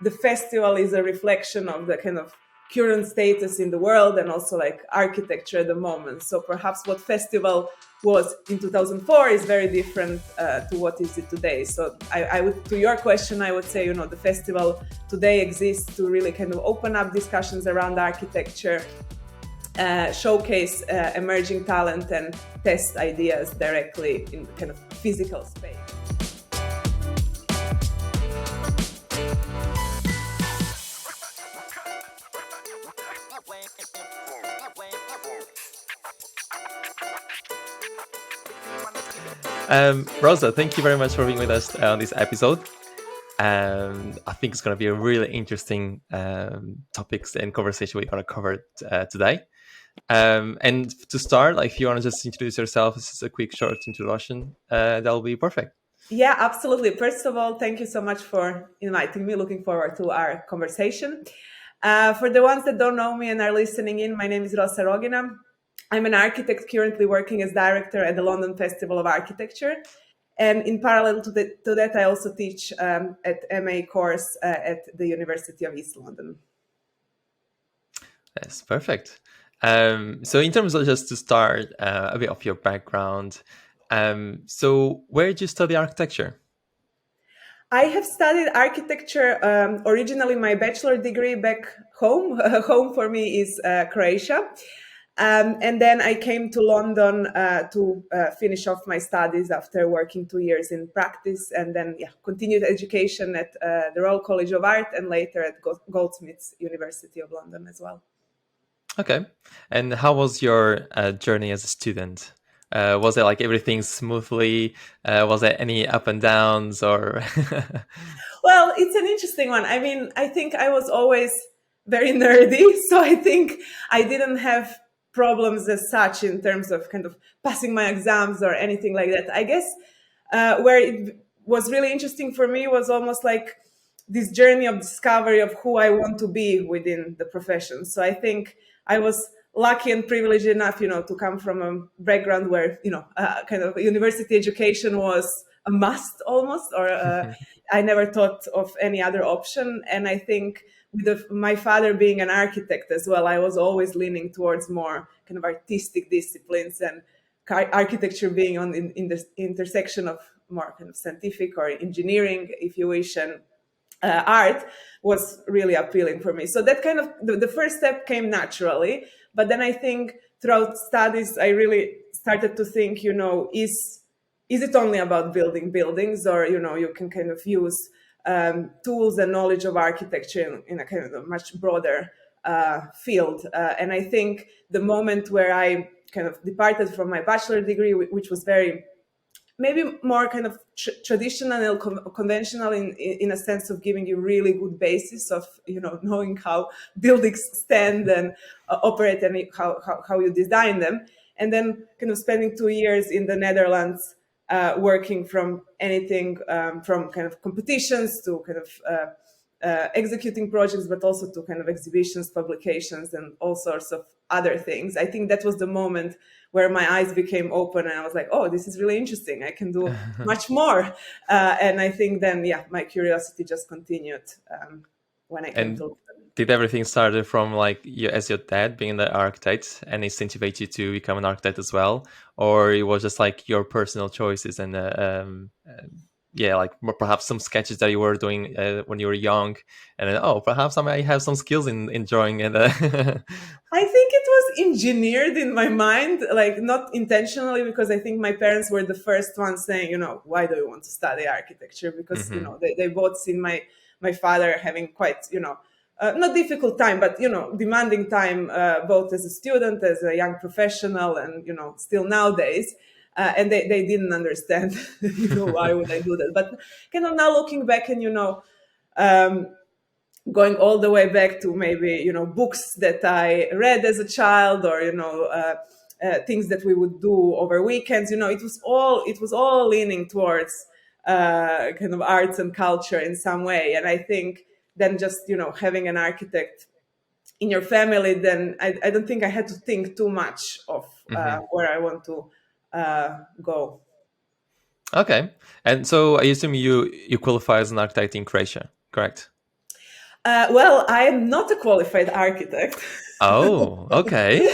the festival is a reflection of the kind of current status in the world and also like architecture at the moment. So perhaps what festival was in 2004 is very different to what is it today. So I would, to your question, I would say, the festival today exists to really kind of open up discussions around architecture, showcase emerging talent and test ideas directly in kind of physical space. Rosa, thank you very much for being with us on this episode. I think it's going to be a really interesting topics and conversation we're going to cover today. And to start, if you want to just introduce yourself, this is a quick short introduction, that'll be perfect. Yeah, absolutely. First of all, thank you so much for inviting me. Looking forward to our conversation. For the ones that don't know me and are listening in, my name is ROSA ROGINA. I'm an architect currently working as director at the London Festival of Architecture. And in parallel to that, I also teach at MA course at the University of East London. That's perfect. So in terms of just to start a bit of your background, so where did you study architecture? I have studied architecture, originally my bachelor degree back home. Home for me is Croatia. And then I came to London to finish off my studies after working 2 years in practice, and then continued education at the Royal College of Art and later at Goldsmiths University of London as well. Okay. And how was your journey as a student? Was it like everything smoothly? Was there any up and downs or? Well, it's an interesting one. I mean, I think I was always very nerdy, so I think I didn't have problems as such in terms of kind of passing my exams or anything like that. I guess where it was really interesting for me was almost like this journey of discovery of who I want to be within the profession. So I think I was lucky and privileged enough, to come from a background where, kind of university education was a must almost, or I never thought of any other option. And I think with my father being an architect as well, I was always leaning towards more kind of artistic disciplines, and architecture being in the intersection of more kind of scientific or engineering, if you wish, and art was really appealing for me. So that kind of the first step came naturally. But then I think throughout studies, I really started to think, is it only about building buildings, or, you can kind of use tools and knowledge of architecture in a kind of a much broader field. And I think the moment where I kind of departed from my bachelor degree, which was very, maybe more kind of traditional and conventional in a sense of giving you really good basis of, knowing how buildings stand and operate and how you design them. And then kind of spending 2 years in the Netherlands, working from anything from kind of competitions to kind of executing projects, but also to kind of exhibitions, publications, and all sorts of other things. I think that was the moment where my eyes became open and I was like, oh, this is really interesting. I can do much more. And I think then, my curiosity just continued when I came to London. Did everything started from like you, as your dad being the architect, and incentivate you to become an architect as well? Or it was just like your personal choices and like perhaps some sketches that you were doing when you were young, and then, perhaps I might have some skills in drawing. And I think it was engineered in my mind, like not intentionally, because I think my parents were the first ones saying, why do you want to study architecture? Because they both seen my father having quite not difficult time, but demanding time, both as a student, as a young professional, and still nowadays. And they didn't understand, why would I do that? But kind of now looking back and, going all the way back to maybe, books that I read as a child, or, things that we would do over weekends, it was all leaning towards kind of arts and culture in some way. And I think then just, having an architect in your family, then I don't think I had to think too much of where I want to go. Okay. And so I assume you qualify as an architect in Croatia, correct? Well, I am not a qualified architect. Oh, okay.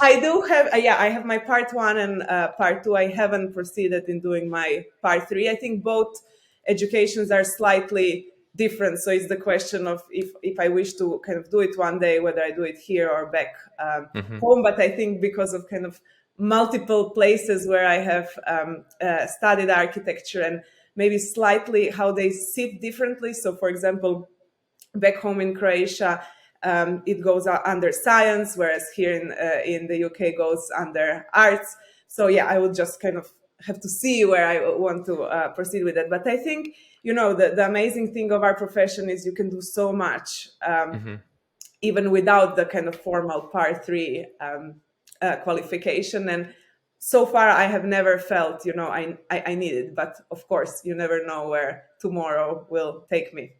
I do have, yeah, I have my part one and part two. I haven't proceeded in doing my part three. I think both educations are slightly different. So it's the question of if I wish to kind of do it one day, whether I do it here or back Hmm. home. But I think because of kind of multiple places where I have studied architecture and maybe slightly how they sit differently. So, for example, back home in Croatia, it goes under science, whereas here in the UK goes under arts. So yeah, I would just kind of have to see where I want to proceed with it. But I think the amazing thing of our profession is you can do so much Hmm. even without the kind of formal part three qualification. And so far, I have never felt I need it. But of course, you never know where tomorrow will take me.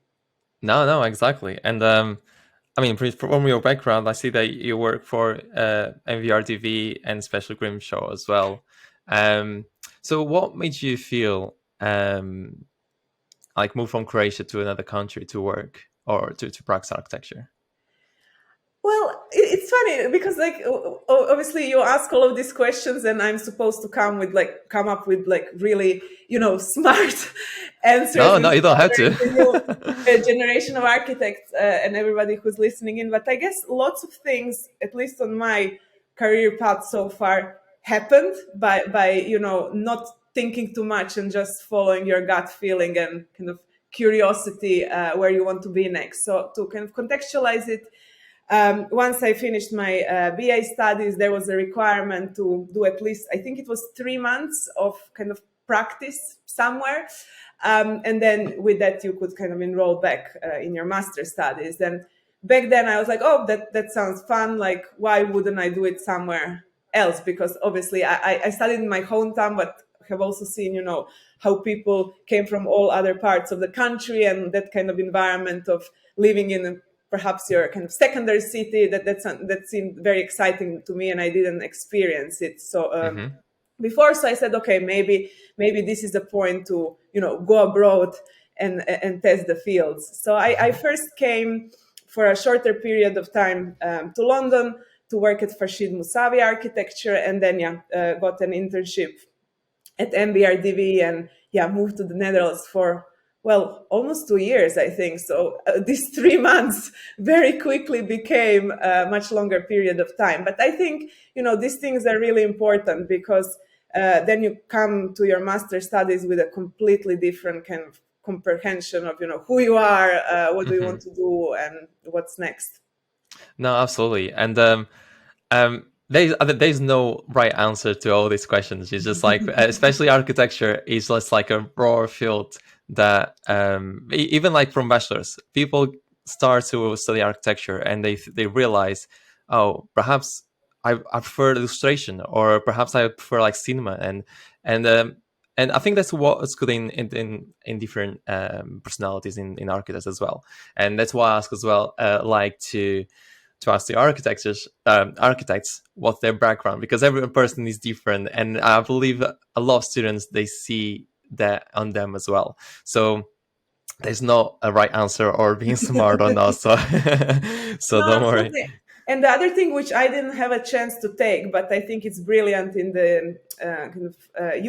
No, no, exactly. And I mean, from your background, I see that you work for MVRTV and Special Show as well. Um, so, what made you feel like move from Croatia to another country to work or to practice architecture? Well, it's funny because like obviously you ask all of these questions and I'm supposed to come up with like really smart answers No, no, you don't have inspiring to. the new generation of architects and everybody who's listening in. But I guess lots of things, at least on my career path so far, happened by not thinking too much and just following your gut feeling and kind of curiosity where you want to be next. So to kind of contextualize it, once I finished my BA studies, there was a requirement to do at least, I think it was 3 months of kind of practice somewhere. And then with that, you could kind of enroll back in your master studies. And back then I was like, oh, that sounds fun. Like, why wouldn't I do it somewhere else? Because obviously I studied in my hometown, but have also seen, how people came from all other parts of the country and that kind of environment of living in perhaps your kind of secondary city that seemed very exciting to me and I didn't experience it so Hmm. before. So I said, okay, maybe this is the point to go abroad and test the fields. So I first came for a shorter period of time to London to work at Farshid Musavi Architecture, and then got an internship at MBRDV, and moved to the Netherlands for, well, almost 2 years, I think. So these 3 months very quickly became a much longer period of time. But I think, these things are really important because then you come to your master studies with a completely different kind of comprehension of, who you are, what do you Hmm. want to do, and what's next. No, absolutely. And there's no right answer to all these questions. It's just like, especially architecture is just like a broad field that even like from bachelors, people start to study architecture and they realize, oh, perhaps I prefer illustration, or perhaps I prefer like cinema, and um, and I think that's what's good in different personalities in architects as well. And that's why I ask as well, like to ask the architects what's their background, because every person is different, and I believe a lot of students, they see that on them as well. So there's no a right answer or being smart or not. So so No, don't worry. absolutely. And the other thing which I didn't have a chance to take, but I think it's brilliant in the kind of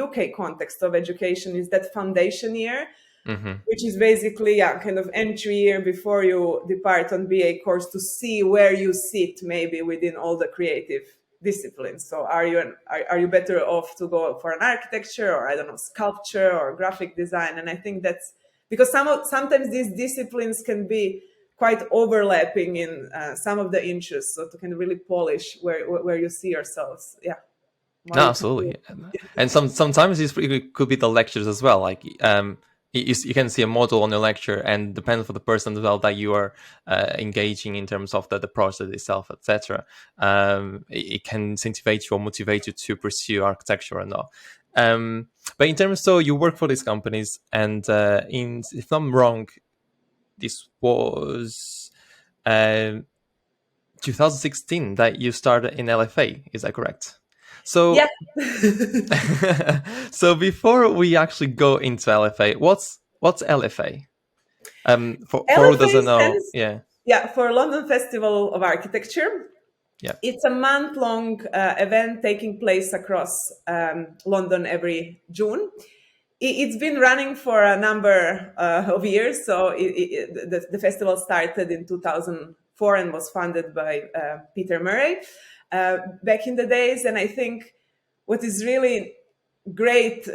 UK context of education, is that foundation year, Hmm. which is basically kind of entry year before you depart on BA course to see where you sit maybe within all the creative disciplines. So are you better off to go for an architecture, or I don't know, sculpture or graphic design? And I think that's because sometimes these disciplines can be quite overlapping in some of the interests. So to kind of really polish where you see yourselves, what No, you can do. absolutely. And sometimes it could be the lectures as well. Like you can see a model on your lecture, and depending for the person as well that you are engaging in terms of the project itself, etc. It can incentivize you or motivate you to pursue architecture or not. But in terms, so you work for these companies, and in if I'm wrong, this was um 2016 that you started in LFA. Is that correct? Yeah. So so before we actually go into LFA, what's LFA? For who LFA doesn't know, stands, yeah, yeah, for London Festival of Architecture. yeah. It's a month-long event taking place across London every June. It's been running for a number of years. So the festival started in 2004 and was funded by Peter Murray back in the days. And I think what is really great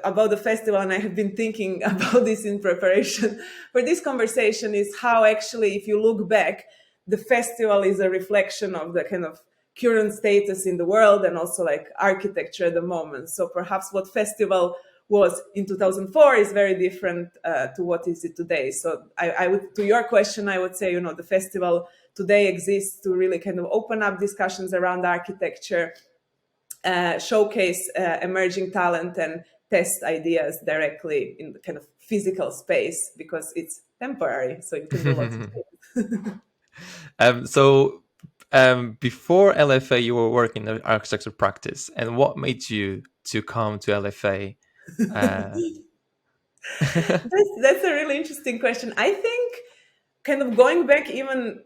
about the festival, and I have been thinking about this in preparation for this conversation, is how actually, if you look back, the festival is a reflection of the kind of current status in the world and also like architecture at the moment. So perhaps what festival was in 2004 is very different to what is it today. So I would, to your question, I would say, you know, the festival today exists to really kind of open up discussions around architecture, showcase emerging talent, and test ideas directly in the kind of physical space, because it's temporary, so you can do lots of things. So before LFA, you were working in architecture practice, and what made you to come to LFA? Uh, That's a really interesting question. I think kind of going back even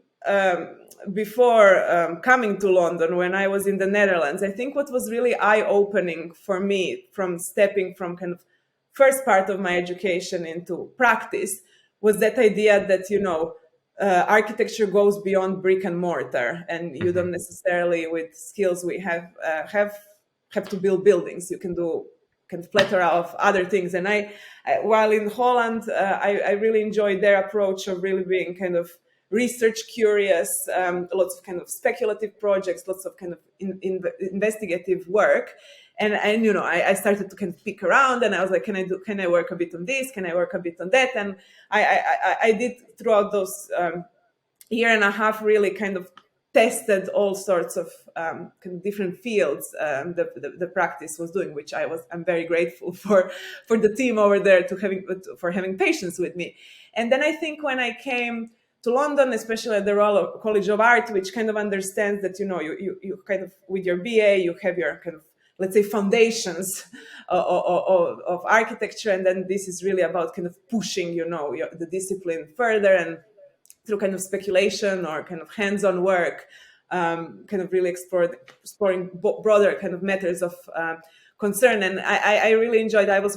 before coming to London, when I was in the Netherlands, I think what was really eye-opening for me from stepping from kind of first part of my education into practice was that idea that, you know, architecture goes beyond brick and mortar, and you don't mhm. necessarily, with skills we have to build buildings. You can do kind of plethora of other things. And while in Holland, I really enjoyed their approach of really being kind of research curious, lots of kind of speculative projects, lots of kind of investigative work. And you know, I started to kind of pick around, and I was like, can I work a bit on this? Can I work a bit on that? And I did throughout those year and a half really kind of tested all sorts of kind of different fields the practice was doing, which I'm very grateful for the team over there for having patience with me. And then I think when I came to London, especially at the Royal College of Art, which kind of understands that, you know, you kind of, with your BA, you have your kind of, let's say, foundations of architecture, and then this is really about kind of pushing, you know, the discipline further, and through kind of speculation or kind of hands-on work, kind of really exploring broader kind of matters of concern. And I really enjoyed. I was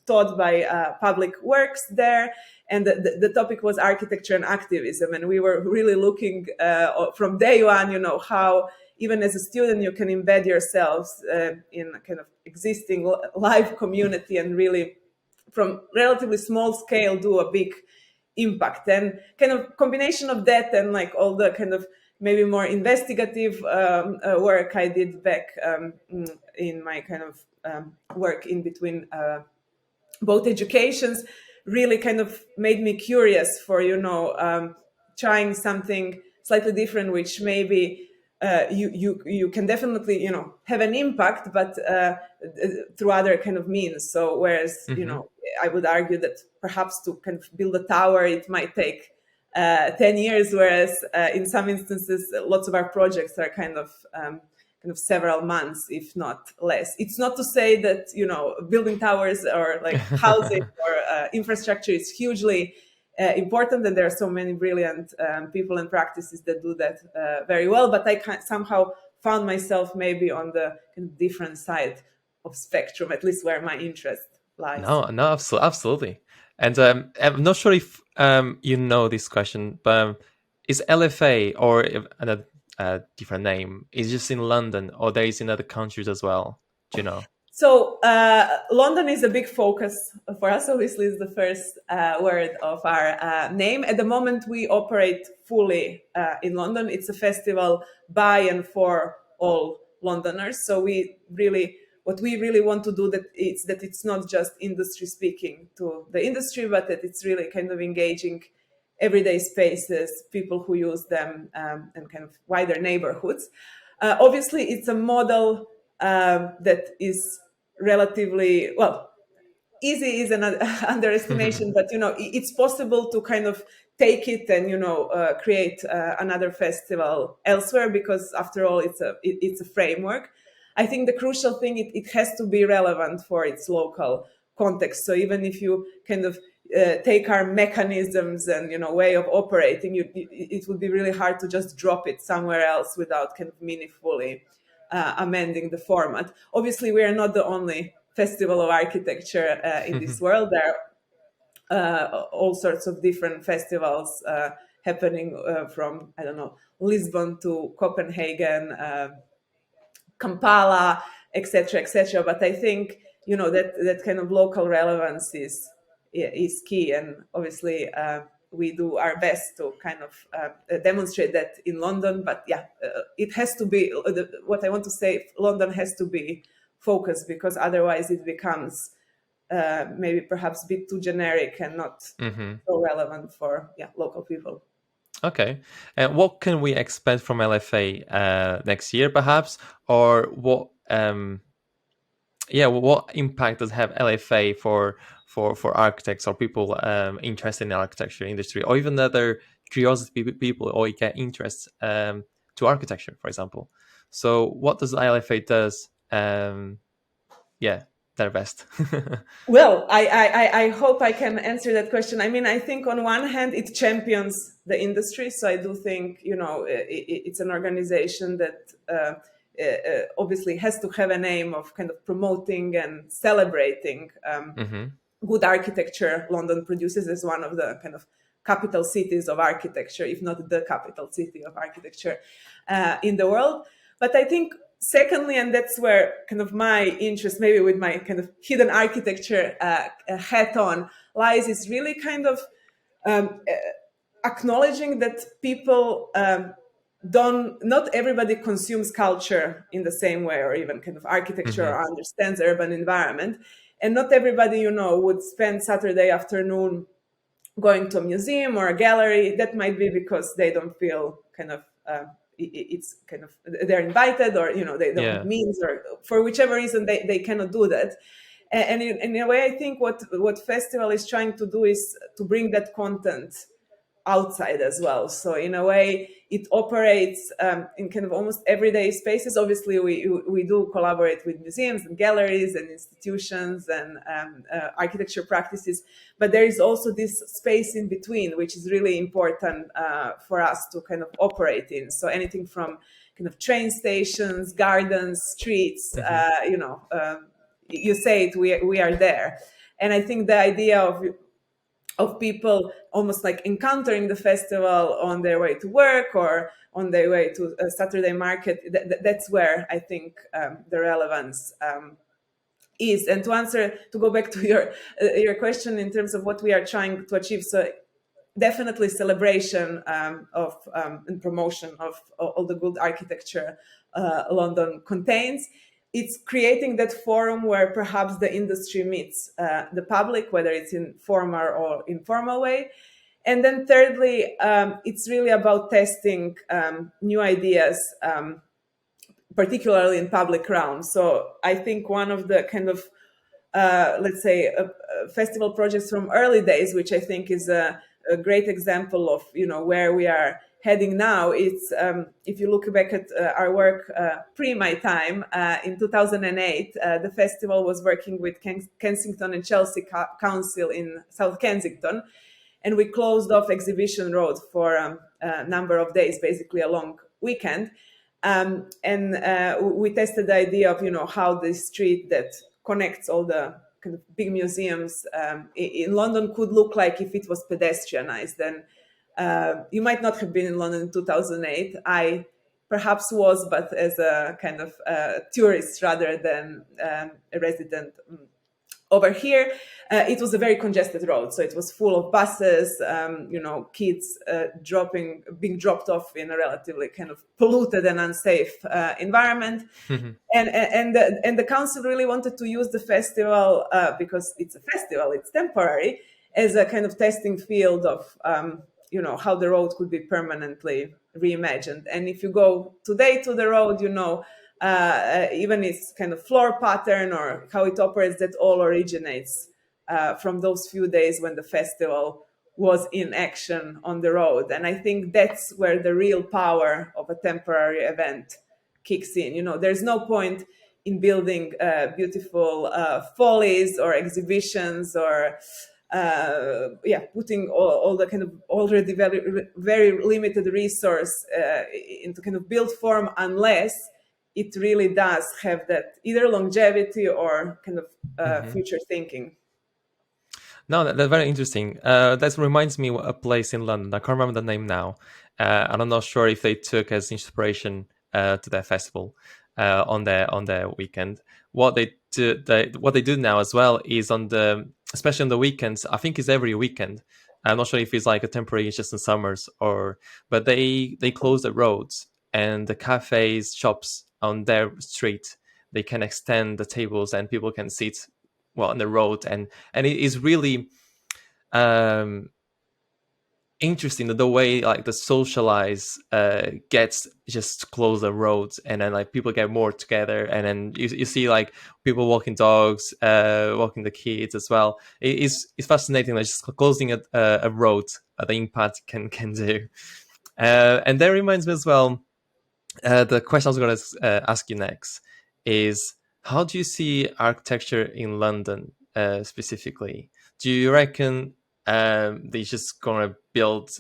taught by public works there, and the topic was architecture and activism. And we were really looking from day one, you know, how even as a student you can embed yourselves in a kind of existing live community and really, from relatively small scale, do a big impact. And kind of combination of that and like all the kind of maybe more investigative work I did back in my kind of work in between both educations really kind of made me curious for, you know, trying something slightly different, which maybe you can definitely, you know, have an impact, but through other kind of means. So whereas, you Mhm. know, I would argue that perhaps to kind of build a tower, it might take 10 years, whereas in some instances, lots of our projects are kind of several months, if not less. It's not to say that, you know, building towers or like housing or infrastructure is hugely important, and there are so many brilliant people and practices that do that very well. But I somehow found myself maybe on the kind of different side of spectrum, at least where my interest lies. No, no, absolutely. And I'm not sure if you know this question, but is LFA or if another different name is just in London, or there is in other countries as well? Do you know? So London is a big focus for us. Obviously, is the first word of our name. At the moment, we operate fully in London. It's a festival by and for all Londoners. So what we really want to do, that it's not just industry speaking to the industry, but that it's really kind of engaging everyday spaces, people who use them, and kind of wider neighborhoods. Obviously, it's a model that is relatively, well, easy is an underestimation, but you know, it's possible to kind of take it and, you know, create another festival elsewhere, because after all, it's a framework. I think the crucial thing, it has to be relevant for its local context. So even if you kind of take our mechanisms and way of operating, it would be really hard to just drop it somewhere else without kind of meaningfully amending the format. Obviously, we are not the only festival of architecture in this world. There are all sorts of different festivals happening from, I don't know, Lisbon to Copenhagen, Kampala, etc., etc. But I think that kind of local relevance is key, and obviously we do our best to kind of demonstrate that in London. But yeah, it has to be what I want to say. London has to be focused, because otherwise it becomes maybe perhaps a bit too generic and not so relevant for local people. Okay. And what can we expect from LFA next year, perhaps? Or what impact does have LFA for architects or people interested in the architecture industry, or even other curiosity people or get interest to architecture, for example? So what does LFA does? Their best. Well, I hope I can answer that question. I mean, I think on one hand, it champions the industry. So I do think, it's an organization that obviously has to have an aim of kind of promoting and celebrating good architecture. London produces as one of the kind of capital cities of architecture, if not the capital city of architecture in the world. But I think secondly, and that's where kind of my interest, maybe with my kind of hidden architecture hat on, lies, is really kind of acknowledging that people not everybody consumes culture in the same way, or even kind of architecture, or understands urban environment. And not everybody, would spend Saturday afternoon going to a museum or a gallery. That might be because they don't feel kind of it's kind of they're invited, or they don't have means, or for whichever reason they cannot do that. And in a way, I think what festival is trying to do is to bring that content outside as well. So in a way, it operates in kind of almost everyday spaces. Obviously, we do collaborate with museums and galleries and institutions and architecture practices, but there is also this space in between, which is really important for us to kind of operate in. So anything from kind of train stations, gardens, streets, you say it, we are there. And I think the idea of people almost like encountering the festival on their way to work or on their way to a Saturday market, that's where I think the relevance is. And to go back to your question in terms of what we are trying to achieve, so definitely celebration of and promotion of all the good architecture London contains. It's creating that forum where perhaps the industry meets the public, whether it's in formal or informal way. And then thirdly, it's really about testing new ideas, particularly in public realms. So I think one of the kind of, let's say, festival projects from early days, which I think is a great example of, where we are heading now. It's if you look back at our work pre my time in 2008, the festival was working with Kensington and Chelsea Council in South Kensington, and we closed off Exhibition Road for a number of days, basically a long weekend, and we tested the idea of how the street that connects all the kind of big museums in London could look like if it was pedestrianized. And you might not have been in London in 2008. I perhaps was, but as a kind of tourist rather than a resident over here. It was a very congested road, so it was full of buses, kids being dropped off in a relatively kind of polluted and unsafe environment. And the council really wanted to use the festival because it's a festival, it's temporary, as a kind of testing field of how the road could be permanently reimagined. And if you go today to the road, even its kind of floor pattern or how it operates, that all originates from those few days when the festival was in action on the road. And I think that's where the real power of a temporary event kicks in. There's no point in building beautiful follies or exhibitions or putting all the kind of already very limited resource into kind of build form, unless it really does have that either longevity or kind of Hmm. future thinking. No, that's very interesting. That reminds me of a place in London. I can't remember the name now, and I'm not sure if they took as inspiration to that festival on their weekend. What they do now as well is on the, especially on the weekends. I think it's every weekend. I'm not sure if it's like a temporary, it's just in summers, or but they close the roads and the cafes, shops on their street. They can extend the tables and people can sit well on the road, and it is really um interesting that the way like the socialize gets just close the roads, and then like people get more together, and then you see like people walking dogs, walking the kids as well. It's fascinating, like just closing a road, the impact can do. And that reminds me as well, the question I was going to ask you next is, how do you see architecture in London specifically? Do you reckon they're just going to build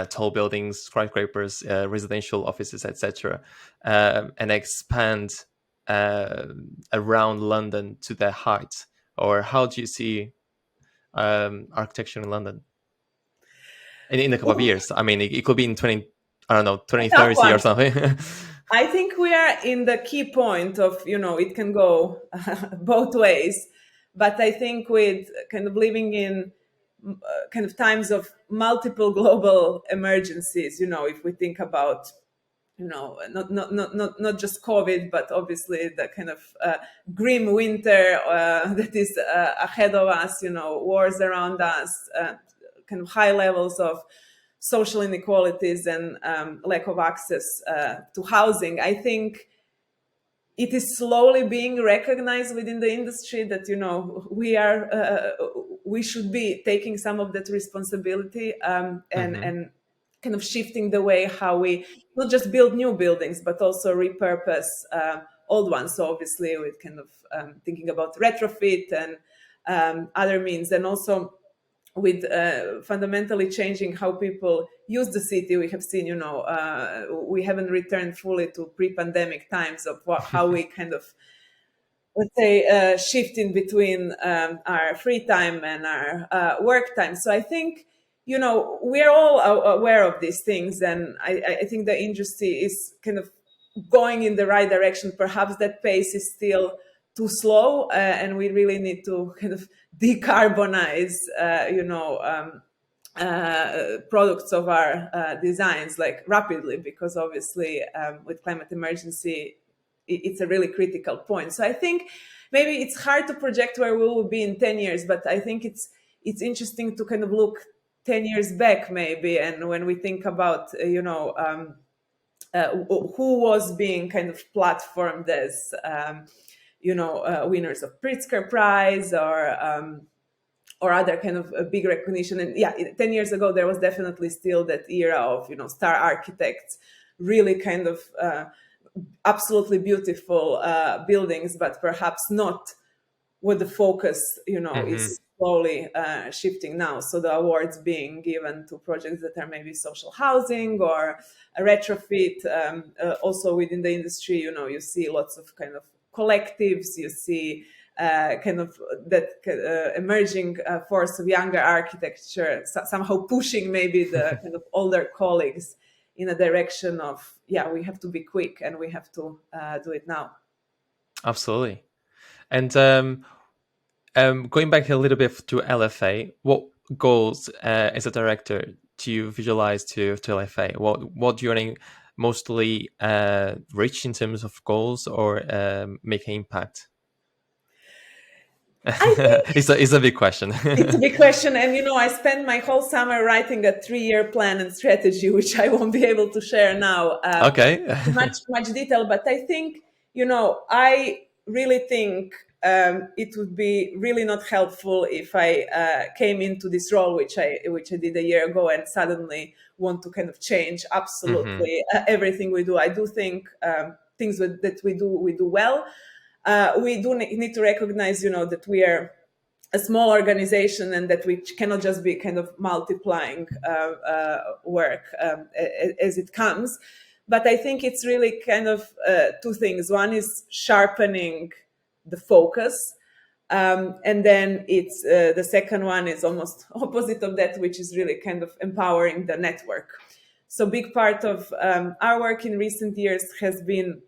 tall buildings, skyscrapers, residential offices, etc., and expand uh, around London to their height? Or how do you see architecture in London in a couple of Ooh, years? I mean, it could be in 20, I don't know, a tough 2030 or one. something. I think we are in the key point of, it can go both ways. But I think with kind of living in kind of times of multiple global emergencies, if we think about, not just COVID, but obviously the kind of grim winter that is ahead of us, wars around us, kind of high levels of social inequalities and lack of access to housing. I think it is slowly being recognized within the industry that we should be taking some of that responsibility, and Hmm. and kind of shifting the way how we not just build new buildings but also repurpose old ones. So obviously with kind of thinking about retrofit and other means, and also with fundamentally changing how people use the city. We have seen, we haven't returned fully to pre-pandemic times of how we kind of, let's say, shift in between our free time and our work time. So I think, we're all aware of these things, and I think the industry is kind of going in the right direction. Perhaps that pace is still too slow, and we really need to kind of decarbonize, products of our designs like rapidly, because obviously with climate emergency it's a really critical point. So I think maybe it's hard to project where we will be in 10 years, but I think it's interesting to kind of look 10 years back maybe, and when we think about who was being kind of platformed as winners of Pritzker Prize or other kind of a big recognition. And yeah, 10 years ago, there was definitely still that era of, star architects, really kind of absolutely beautiful buildings, but perhaps not what the focus, Hmm. is slowly shifting now. So the awards being given to projects that are maybe social housing or a retrofit. Also within the industry, you see lots of kind of collectives. You see kind of that emerging force of younger architecture, somehow pushing maybe the kind of older colleagues in a direction of, yeah, we have to be quick and we have to do it now. Absolutely. And going back a little bit to LFA, what goals as a director do you visualize to LFA? What do you want to mostly reach in terms of goals, or make an impact? I think It's a big question. it's a big question. And, I spent my whole summer writing a 3-year plan and strategy, which I won't be able to share now Okay. in much detail. But I think, I really think it would be really not helpful if I came into this role, which I did a year ago, and suddenly want to kind of change Hmm. absolutely everything we do. I do think things that we do well. We do need to recognize, that we are a small organization, and that we cannot just be kind of multiplying work as it comes. But I think it's really kind of two things. One is sharpening the focus, and then it's the second one is almost opposite of that, which is really kind of empowering the network. So big part of our work in recent years has been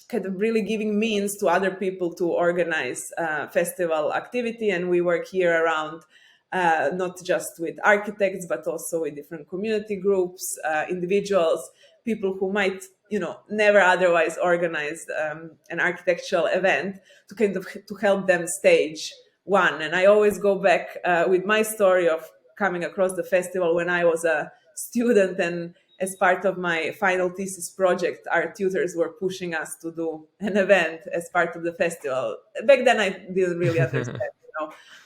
kind of really giving means to other people to organize festival activity. And we work here around not just with architects, but also with different community groups, individuals, people who might, never otherwise organize an architectural event, to kind of to help them stage one. And I always go back with my story of coming across the festival when I was a student, and as part of my final thesis project, our tutors were pushing us to do an event as part of the festival. Back then, I didn't really understand,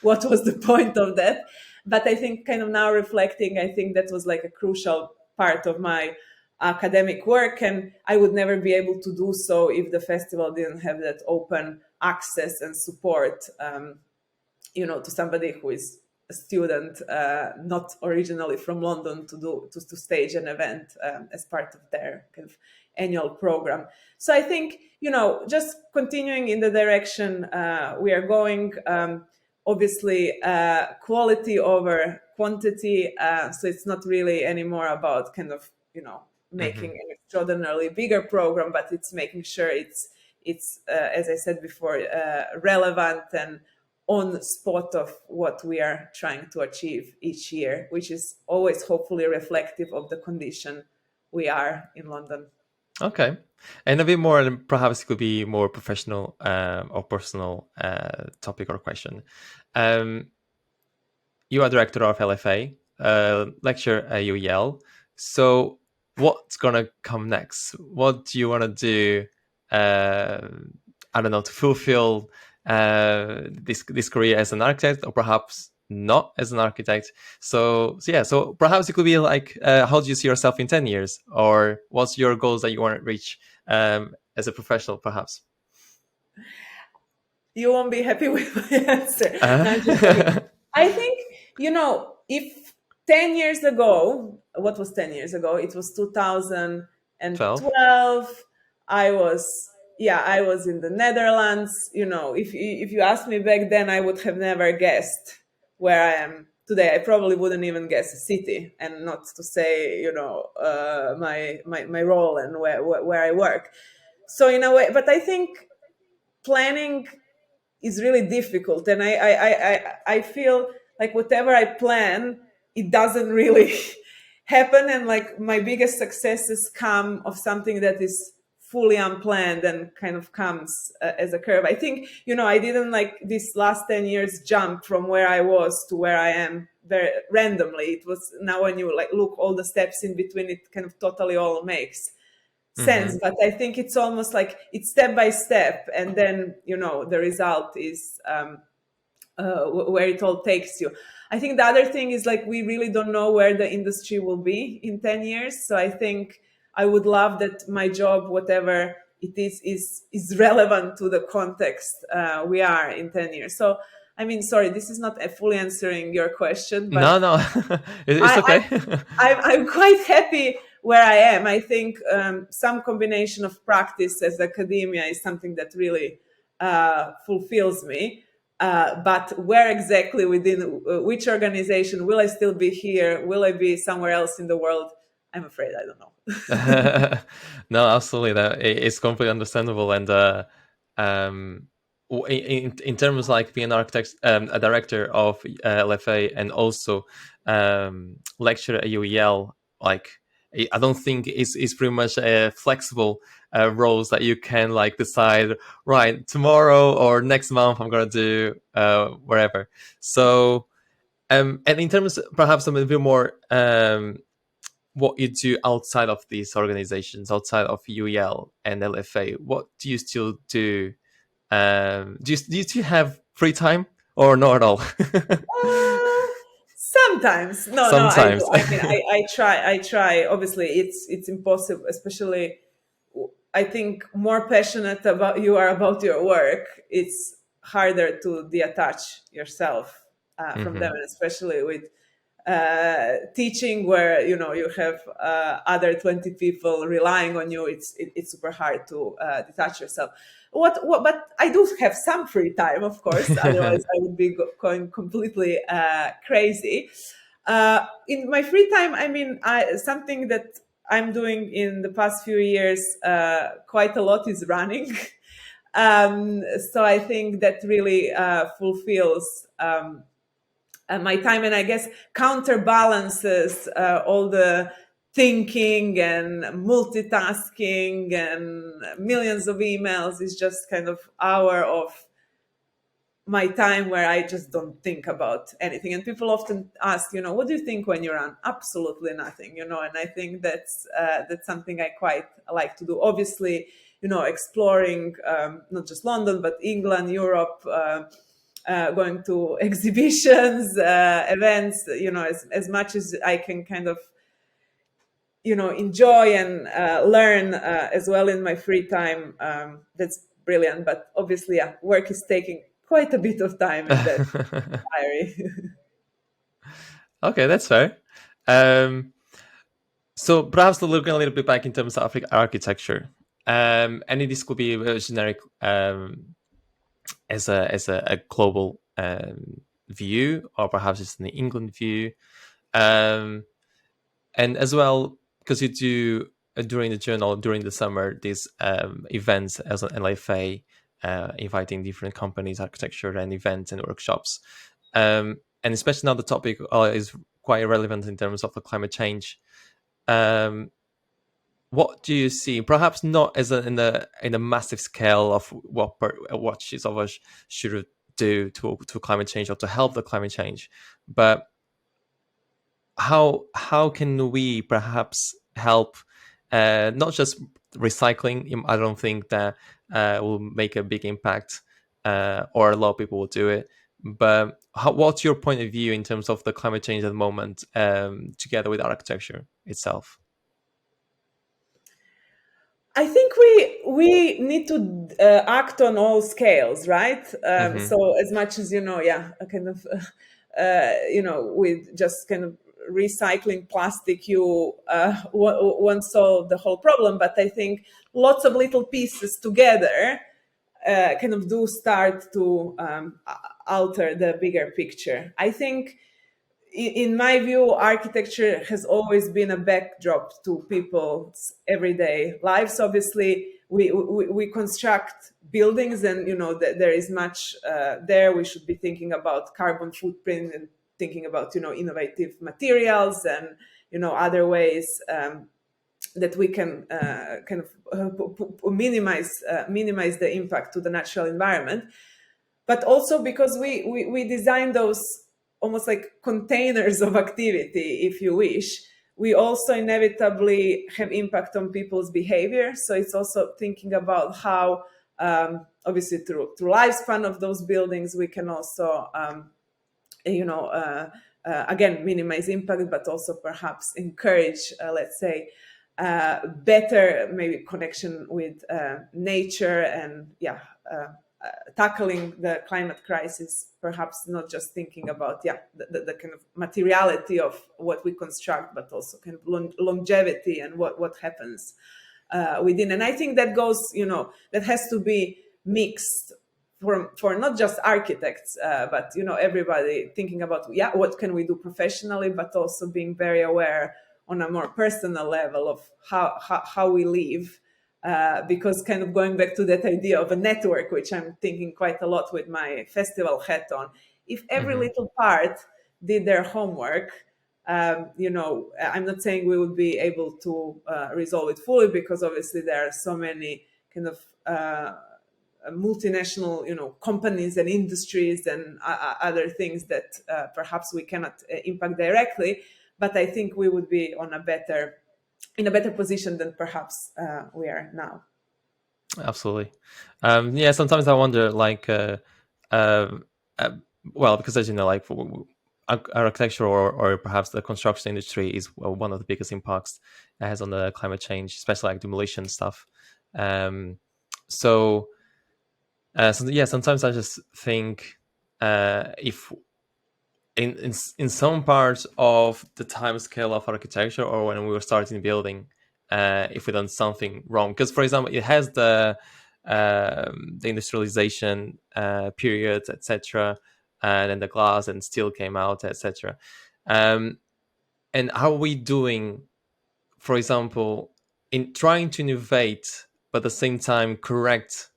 what was the point of that. But I think, kind of now reflecting, I think that was like a crucial part of my academic work, and I would never be able to do so if the festival didn't have that open access and support, to somebody who is a student, not originally from London, to stage an event as part of their kind of annual program. So I think, just continuing in the direction we are going, obviously quality over quantity. So it's not really anymore about kind of, making an extraordinarily bigger program, but it's making sure it's as I said before, relevant and on the spot of what we are trying to achieve each year, which is always hopefully reflective of the condition we are in London. Okay. And a bit more, perhaps it could be more professional or personal topic or question. You are director of LFA, lecturer at UEL. So what's going to come next? What do you want to do, I don't know, to fulfill this career as an architect, or perhaps not as an architect? So perhaps it could be like, how do you see yourself in 10 years, or what's your goals that you want to reach as a professional, perhaps? You won't be happy with my answer. No, I'm just kidding. I think, if 10 years ago, what was 10 years ago? It was 2012. I was in the Netherlands. If you asked me back then, I would have never guessed where I am today. I probably wouldn't even guess a city, and not to say, my role and where I work. So in a way, but I think planning is really difficult, and I feel like whatever I plan, it doesn't really happen, and like my biggest successes come of something that is fully unplanned and kind of comes as a curve. I think, I didn't like this last 10 years jump from where I was to where I am very randomly. It was, now when you like look all the steps in between, it kind of totally all makes sense. But I think it's almost like it's step by step, and then the result is where it all takes you. I think the other thing is, like, we really don't know where the industry will be in 10 years. So I think I would love that my job, whatever it is relevant to the context we are in 10 years. So I mean, sorry, this is not fully answering your question, but no, it's okay. I'm quite happy where I am. I think some combination of practice as academia is something that really fulfills me. But where exactly within which organization? Will I still be here? Will I be somewhere else in the world? I'm afraid I don't know. No, absolutely. It's completely understandable. And in terms of like being an architect, a director of LFA, and also lecturer at UEL, like, I don't think it's pretty much flexible roles that you can like decide, right, tomorrow or next month I'm gonna do wherever. So and in terms perhaps a bit more what you do outside of these organizations, outside of UEL and LFA, what do you still do? Do you still have free time, or not at all? Sometimes, no, I do. Sometimes. I mean, I try. Obviously, it's impossible. Especially, I think more passionate about you are about your work, it's harder to detach yourself from Mm-hmm. them, and especially with teaching where you have other 20 people relying on you. It's super hard to detach yourself. But I do have some free time, of course, otherwise I would be going completely crazy. In my free time, I mean, something that I'm doing in the past few years quite a lot is running. So I think that really fulfills my time, and I guess counterbalances all the thinking and multitasking and millions of emails. Is just kind of hour of my time where I just don't think about anything. And people often ask, what do you think when you run? Absolutely nothing, and I think that's something I quite like to do. Obviously, exploring not just London but England, Europe, going to exhibitions, events, as much as I can kind of enjoy and learn as well in my free time. That's brilliant, but obviously, yeah, work is taking quite a bit of time, and that's tiring. Okay, that's fair. Um, so perhaps looking a little bit back in terms of architecture, and this could be generic as a global view, or perhaps it's an England view, um, and as well because you do during the journal during the summer these events as an LFA, inviting different companies, architecture, and events and workshops, and especially now the topic is quite relevant in terms of the climate change. Um, what do you see? Perhaps not as in a massive scale of what each of us should do to climate change or to help the climate change, but how can we perhaps help? Not just recycling. I don't think that will make a big impact, or a lot of people will do it. But what's your point of view in terms of the climate change at the moment, together with architecture itself? I think we need to act on all scales, right? Mm-hmm. So as much as yeah, a kind of with just kind of recycling plastic, you won't solve the whole problem. But I think lots of little pieces together kind of do start to alter the bigger picture. I think in my view, architecture has always been a backdrop to people's everyday lives. Obviously, we construct buildings, and there is much there. We should be thinking about carbon footprint and thinking about innovative materials and other ways that we can kind of minimize the impact to the natural environment. But also because we design those almost like containers of activity, if you wish, we also inevitably have impact on people's behavior. So it's also thinking about how, obviously, through lifespan of those buildings, we can also, again, minimize impact, but also perhaps encourage, let's say, better maybe connection with nature, and tackling the climate crisis, perhaps not just thinking about the kind of materiality of what we construct, but also kind of longevity and what happens within. And I think that goes, that has to be mixed for not just architects, but everybody thinking about what can we do professionally, but also being very aware on a more personal level of how we live. Because kind of going back to that idea of a network, which I'm thinking quite a lot with my festival hat on, if every Mm-hmm. little part did their homework, I'm not saying we would be able to resolve it fully, because obviously there are so many kind of multinational, companies and industries and other things that perhaps we cannot impact directly. But I think we would be in a better position than perhaps we are now. Absolutely. Yeah, sometimes I wonder, like, uh, uh, well, because as you know, like architecture, or perhaps the construction industry is one of the biggest impacts it has on the climate change, especially like demolition stuff. Um, so yeah, sometimes I just think if in some parts of the time scale of architecture, or when we were starting building, if we done something wrong, because for example it has the industrialization periods, etc., and then the glass and steel came out, etc. um, and are we doing, for example, in trying to innovate but at the same time correct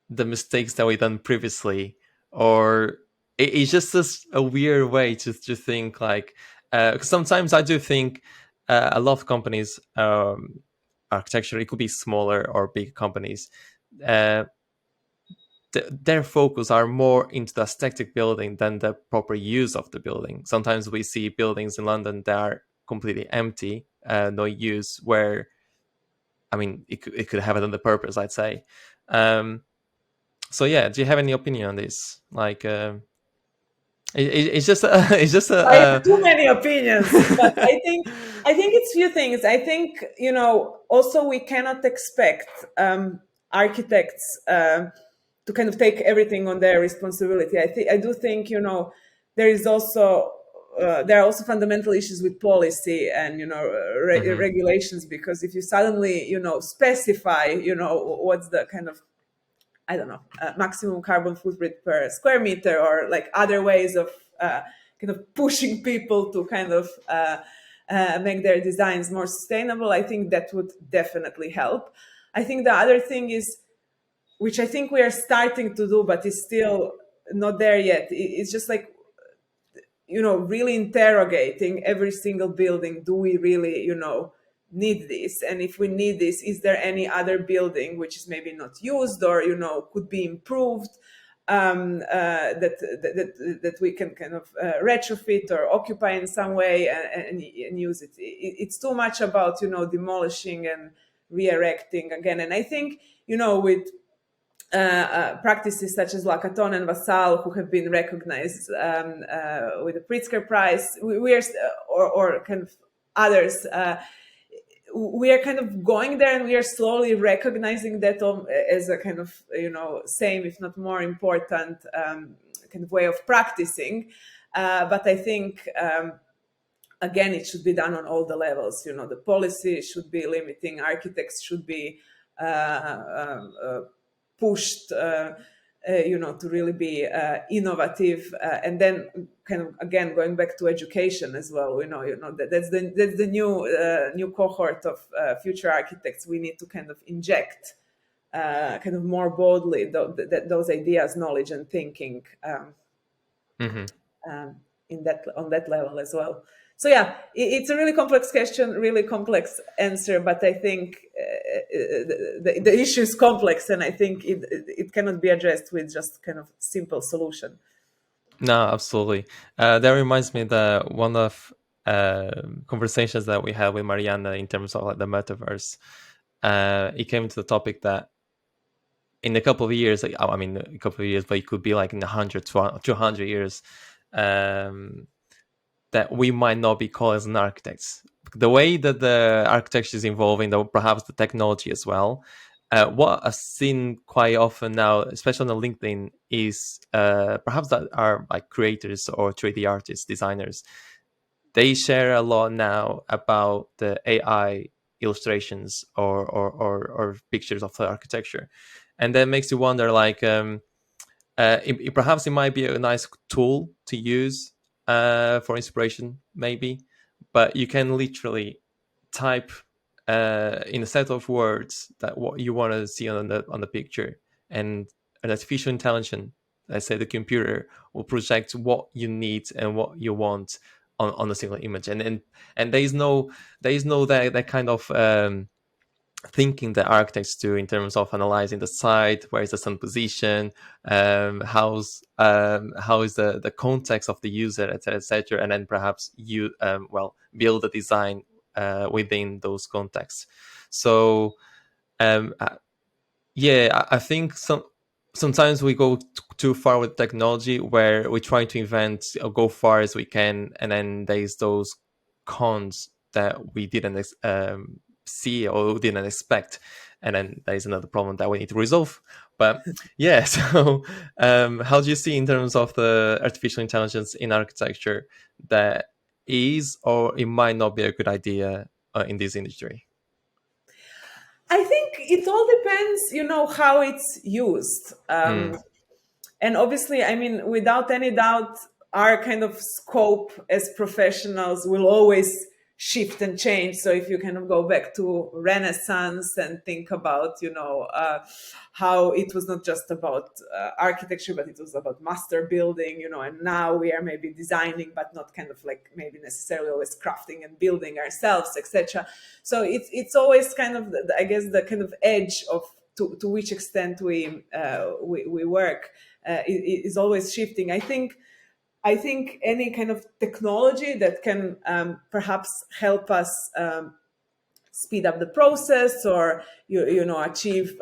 the mistakes that we done previously, or it's just a weird way to think, like 'cause sometimes I do think a lot of companies, architecture, it could be smaller or big companies, uh, their focus are more into the aesthetic building than the proper use of the building. Sometimes we see buildings in London that are completely empty, no use, where I mean it could have another purpose, I'd say. um, so yeah, do you have any opinion on this? Like it's just it's just I have too many uh, opinions, but I think it's few things. I think, also we cannot expect architects to kind of take everything on their responsibility. I do think, there is also there are also fundamental issues with policy and, Mhm. regulations, because if you suddenly, specify, what's the kind of, I don't know, maximum carbon footprint per square meter, or like other ways of kind of pushing people to kind of make their designs more sustainable. I think that would definitely help. I think the other thing is, which I think we are starting to do, but is still not there yet. It's just like, really interrogating every single building. Do we really, need this? And if we need this, is there any other building which is maybe not used, or, could be improved, that we can kind of retrofit or occupy in some way, and use it. It's too much about, demolishing and re-erecting again. And I think, with practices such as Lacaton and Vassal, who have been recognized with the Pritzker Prize, we are, or kind of others, we are kind of going there, and we are slowly recognizing that as a kind of, same, if not more important, kind of way of practicing. But I think, again, it should be done on all the levels. The policy should be limiting, architects should be pushed, to really be innovative, and then kind of, again, going back to education as well. That's the new cohort of future architects. We need to kind of inject kind of more boldly those ideas, knowledge, and thinking, Mhm. um, in that on that level as well. So yeah, it's a really complex question, really complex answer, but I think the issue is complex, and I think it cannot be addressed with just kind of simple solution. No, absolutely. That reminds me that one of conversations that we had with Mariana in terms of like the metaverse, it came to the topic that in a couple of years, like, I mean, a couple of years, but it could be like in 100 to 200 years, um, that we might not be called as an architects. The way that the architecture is evolving, though perhaps the technology as well. What I've seen quite often now, especially on LinkedIn, is perhaps that are like creators or 3D artists, designers. They share a lot now about the AI illustrations or pictures of the architecture, and that makes you wonder, like, perhaps it might be a nice tool to use for inspiration, maybe, but you can literally type in a set of words that what you want to see on the picture, and an artificial intelligence, let's say the computer, will project what you need and what you want on a single image, and there is no that kind of thinking that architects do in terms of analyzing the site, where is the sun position, how is the context of the user, etc., etc., and then perhaps you build a design within those contexts. So um, uh, yeah, I think sometimes we go too far with technology, where we try to invent or go far as we can, and then there's those cons that we didn't see or didn't expect. And then there is another problem that we need to resolve. But yeah, so how do you see in terms of the artificial intelligence in architecture that is or it might not be a good idea in this industry? I think it all depends, how it's used. Mm. And obviously, I mean, without any doubt, our kind of scope as professionals will always shift and change. So if you kind of go back to Renaissance and think about, how it was not just about architecture, but it was about master building, and now we are maybe designing, but not kind of like maybe necessarily always crafting and building ourselves, etc. So it's always kind of, I guess, the kind of edge of to which extent we work is always shifting. I think any kind of technology that can perhaps help us speed up the process, or achieve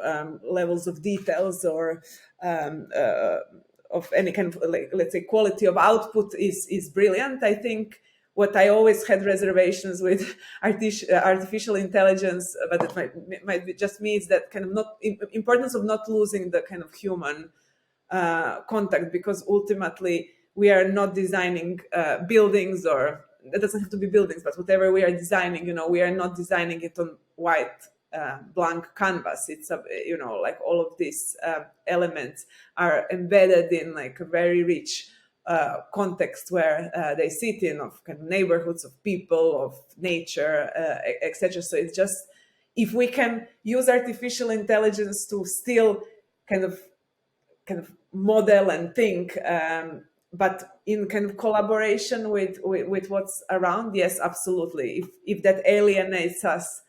levels of details, or of any kind of, like, let's say, quality of output is brilliant. I think what I always had reservations with artificial intelligence, but it might be just me, is that kind of not importance of not losing the kind of human contact, because ultimately we are not designing buildings, or it doesn't have to be buildings, but whatever we are designing, we are not designing it on white blank canvas. It's like all of these elements are embedded in like a very rich context where they sit in, of kind of neighborhoods, of people, of nature, etc. So it's just, if we can use artificial intelligence to still kind of model and think, but in kind of collaboration with what's around, yes, absolutely. If that alienates us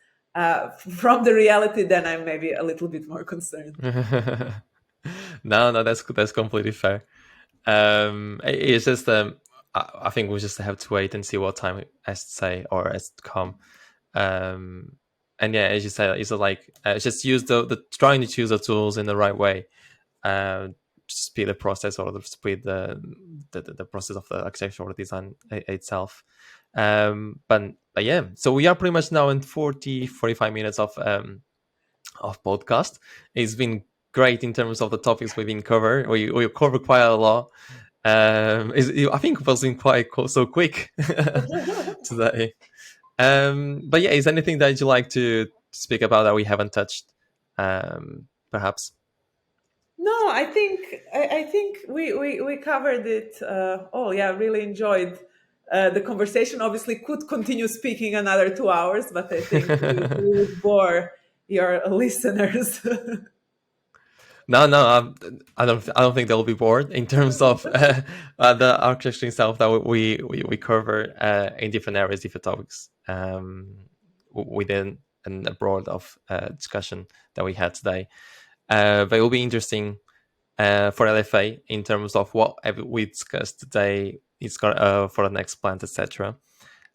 from the reality, then I'm maybe a little bit more concerned. No, that's completely fair. It's just I think we just have to wait and see what time has to say or has to come. And yeah, as you said, it's like just use the trying to choose the tools in the right way, speed the process, or speed the process of the architectural design itself. But yeah, so we are pretty much now in 45 minutes of podcast. It's been great in terms of the topics we've been covered. We covered quite a lot. I think it was in quite so quick today. But yeah, is anything that you like to speak about that we haven't touched? Perhaps. No, I think we covered it all. Yeah, really enjoyed the conversation. Obviously, could continue speaking another 2 hours, but I think we would bore your listeners. No, I don't think they'll be bored in terms of the architecture itself that we cover in different areas, different topics within and abroad of discussion that we had today. But it will be interesting for LFA in terms of what we discussed today is for the next plant, etc.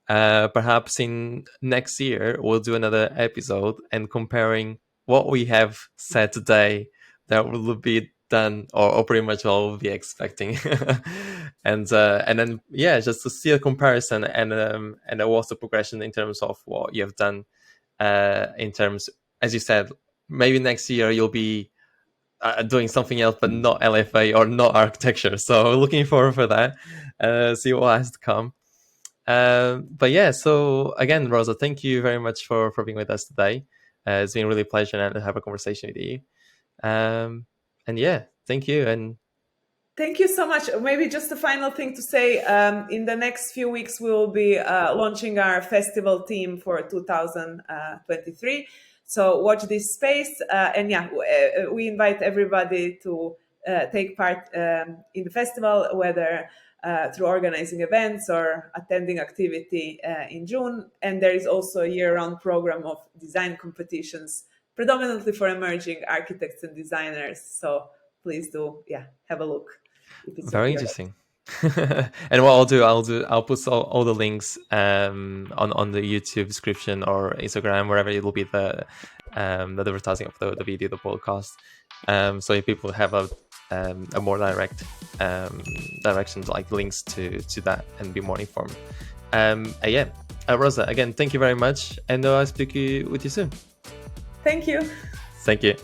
Perhaps in next year we'll do another episode and comparing what we have said today that will be done, or pretty much what we'll be expecting, and then yeah, just to see a comparison and what's the progression in terms of what you have done, in terms, as you said, maybe next year you'll be doing something else, but not LFA or not architecture. So looking forward for that. See what has to come. But yeah, so again, Rosa, thank you very much for being with us today. It's been really a pleasure to have a conversation with you. And yeah, thank you. And Thank you so much. Maybe just a final thing to say. In the next few weeks, we will be launching our festival theme for 2023. So watch this space. And yeah, we invite everybody to take part in the festival, whether through organizing events or attending activity in June. And there is also a year-round program of design competitions, predominantly for emerging architects and designers. So please do, have a look if it's very of your interesting. And what I'll put all the links on the YouTube description or Instagram, wherever it will be the advertising of the video, the podcast. So if people have a more direct direction, like links to that, and be more informed. Yeah. Rosa, again, thank you very much, and I'll speak with you soon. Thank you. Thank you.